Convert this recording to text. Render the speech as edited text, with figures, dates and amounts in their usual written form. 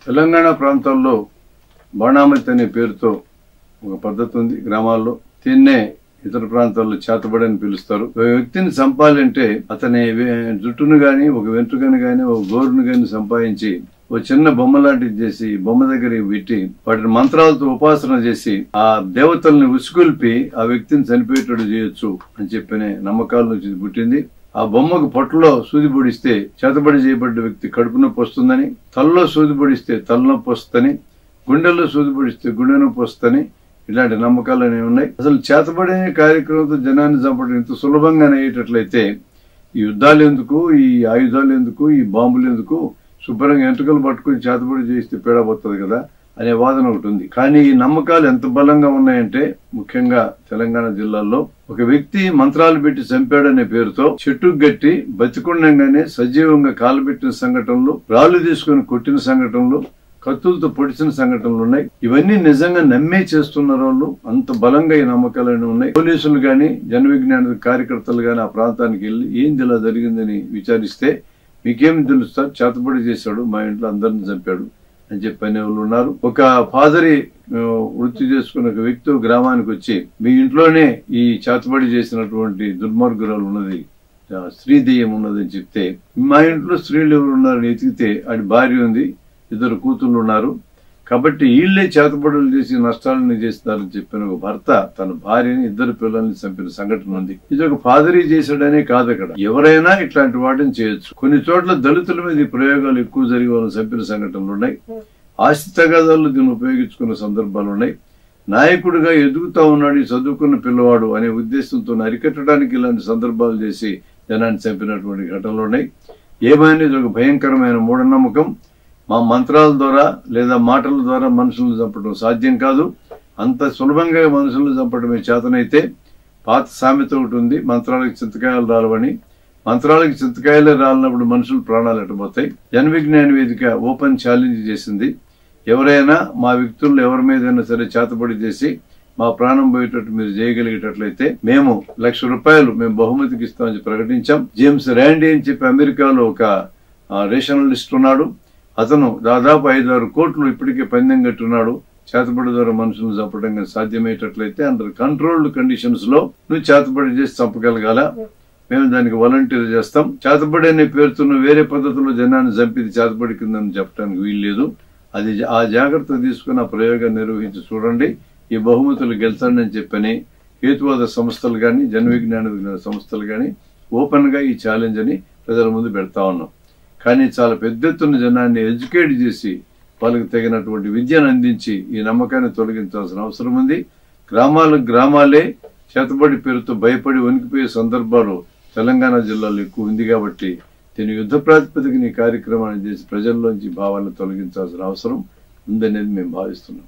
తెలంగాణ ప్రాంతాల్లో బాణామతి అనే పేరుతో ఒక పద్ధతి ఉంది గ్రామాల్లో. దీన్నే ఇతర ప్రాంతాల్లో చేతబడి అని పిలుస్తారు. ఒక వ్యక్తిని చంపాలంటే అతని జుట్టును గాని, ఒక వెంట్రుకను గాని, ఒక గోరును గాని సంపాదించి ఓ చిన్న బొమ్మ లాంటిది చేసి బొమ్మ దగ్గరికి పెట్టి వాటిని మంత్రాలతో ఉపాసన చేసి ఆ దేవతల్ని ఉసుకొల్పి ఆ వ్యక్తిని చనిపోయేటట్టు చేయొచ్చు అని చెప్పిన నమ్మకాల నుంచి పుట్టింది. ఆ బొమ్మకు పొట్టలో సూది పొడిస్తే చేతబడి చేయబడ్డ వ్యక్తి కడుపు నొప్పి వస్తుందని, తలలో సూది పొడిస్తే తలనొప్పి వస్తుందని, గుండెల్లో సూది పొడిస్తే గుండె నొప్పి వస్తుందని ఇలాంటి నమ్మకాలు అనేవి ఉన్నాయి. అసలు చేతబడి కార్యక్రమంతో జనాన్ని చంపడం ఇంత సులభంగా అయ్యేటట్లయితే ఈ యుద్ధాలు ఎందుకు, ఈ ఆయుధాలు ఎందుకు, ఈ బాంబులు ఎందుకు, శుభ్రంగా ఎంటుకలు పట్టుకుని చేతబడి చేస్తే పీడబోతుంది కదా అనే వాదన ఒకటి ఉంది. కానీ ఈ నమ్మకాలు ఎంత బలంగా ఉన్నాయంటే ముఖ్యంగా తెలంగాణ జిల్లాల్లో ఒక వ్యక్తి మంత్రాలు పెట్టి చంపాడనే పేరుతో చెట్టుకు గట్టి బతికుండగానే సజీవంగా కాలుబెట్టిన సంఘటనలు, రాళ్లు తీసుకుని కొట్టిన సంఘటనలు, కత్తులతో పొడిచిన సంఘటనలు ఉన్నాయి. ఇవన్నీ నిజంగా నమ్మే చేస్తున్నారు వాళ్ళు. అంత బలంగా ఈ నమ్మకాలన్నీ ఉన్నాయి. పోలీసులు గాని, జన విజ్ఞాన కార్యకర్తలు గాని ఆ ప్రాంతానికి వెళ్లి ఏంది ఇలా జరిగిందని విచారిస్తే మీకేం తెలుస్తారు, చేతబడి చేశాడు, మా ఇంట్లో అందరిని చంపాడు అని చెప్పనే వాళ్ళు ఉన్నారు. ఒక ఫాదరి వృత్తి చేసుకున్న ఒక వ్యక్తి గ్రామానికి వచ్చి మీ ఇంట్లోనే ఈ చేతబడి చేసినటువంటి దుర్మార్గురాలు ఉన్నది, స్త్రీ దెయ్యం ఉన్నదని చెప్తే మా ఇంట్లో స్త్రీలు ఎవరు ఉన్నారని ఎతికితే ఆడి భార్య ఉంది, 2 కూతుళ్ళు ఉన్నారు, కాబట్టి వీళ్లే చేతబడులు చేసి నష్టాలను చేస్తారని చెప్పిన ఒక భర్త తన భార్యని 2 పిల్లల్ని చంపిన సంఘటన ఉంది. ఇది ఒక ఫాదరీ చేశాడనే కాదు, అక్కడ ఎవరైనా ఇట్లాంటి వాటిని చేయొచ్చు. కొన్ని చోట్ల దళితుల మీద ఈ ప్రయోగాలు ఎక్కువ జరిగి వాళ్ళని చంపిన సంఘటనలు ఉన్నాయి. ఆస్తి తగాదాలు దీన్ని ఉపయోగించుకున్న సందర్భాలు ఉన్నాయి. నాయకుడిగా ఎదుగుతా ఉన్నాడు ఈ చదువుకున్న పిల్లవాడు అనే ఉద్దేశంతో అరికట్టడానికి ఇలాంటి సందర్భాలు చేసి జనాన్ని చంపినటువంటి ఘటనలు ఉన్నాయి. ఏమైనా ఇది ఒక భయంకరమైన మూఢనమ్మకం. మా మంత్రాల ద్వారా లేదా మాటల ద్వారా మనుషులను చంపడం సాధ్యం కాదు. అంత సులభంగా మనుషులను చంపడమే చేతనైతే పాత సామెత ఒకటి ఉంది, మంత్రాలకు చింతకాయలు రాలవని. మంత్రాలకు చింతకాయలే రాలినప్పుడు మనుషులు ప్రాణాలు ఎట్టబోతాయి. జన విజ్ఞాన వేదిక ఓపెన్ ఛాలెంజ్ చేసింది. ఎవరైనా మా వ్యక్తుల్లో ఎవరి మీదైనా సరే చేతబడి చేసి మా ప్రాణం పోయేటట్టు మీరు చేయగలిగేటట్లయితే మేము ₹1,00,000 మేము బహుమతికి ఇస్తామని ప్రకటించాం. జేమ్స్ ర్యాండీ అని చెప్పి అమెరికాలో ఒక రేషనలిస్ట్ ఉన్నాడు. అతను దాదాపు 5-6 కోట్లు ఇప్పటికే పందెం కట్టున్నాడు. చేతబడి ద్వారా మనుషులను చంపడం సాధ్యమయ్యేటట్లయితే అండర్ కంట్రోల్డ్ కండిషన్స్ లో నువ్వు చేతబడి చేసి చంపగలగాల, మేము దానికి వాలంటీర్ చేస్తాం. చేతబడి అనే పేరుతున్న వేరే పద్ధతిలో జనాన్ని చంపిది చేతబడి కిందని చెప్పడానికి వీల్లేదు. అది ఆ జాగ్రత్త తీసుకుని ఆ ప్రయోగాన్ని నిర్వహించి చూడండి, ఈ బహుమతులు గెలిచండి అని చెప్పని హేతువాద సంస్థలు గాని, జన విజ్ఞాన సంస్థలు గాని ఓపెన్ గా ఈ ఛాలెంజ్ అని ప్రజల ముందు పెడతా ఉన్నాం. కానీ చాలా పెద్ద ఎత్తున జనాన్ని ఎడ్యుకేట్ చేసి వాళ్ళకి తగినటువంటి విద్యను అందించి ఈ నమ్మకాన్ని తొలగించాల్సిన అవసరం ఉంది. గ్రామాలే చేతబడి పేరుతో భయపడి వణికిపోయే సందర్భాలు తెలంగాణ జిల్లాలో ఎక్కువ ఉంది. కాబట్టి దీని యుద్ధ ప్రాతిపదికన ఈ కార్యక్రమాన్ని చేసి ప్రజల్లోంచి భావాలను తొలగించాల్సిన అవసరం ఉందనేది మేము భావిస్తున్నాం.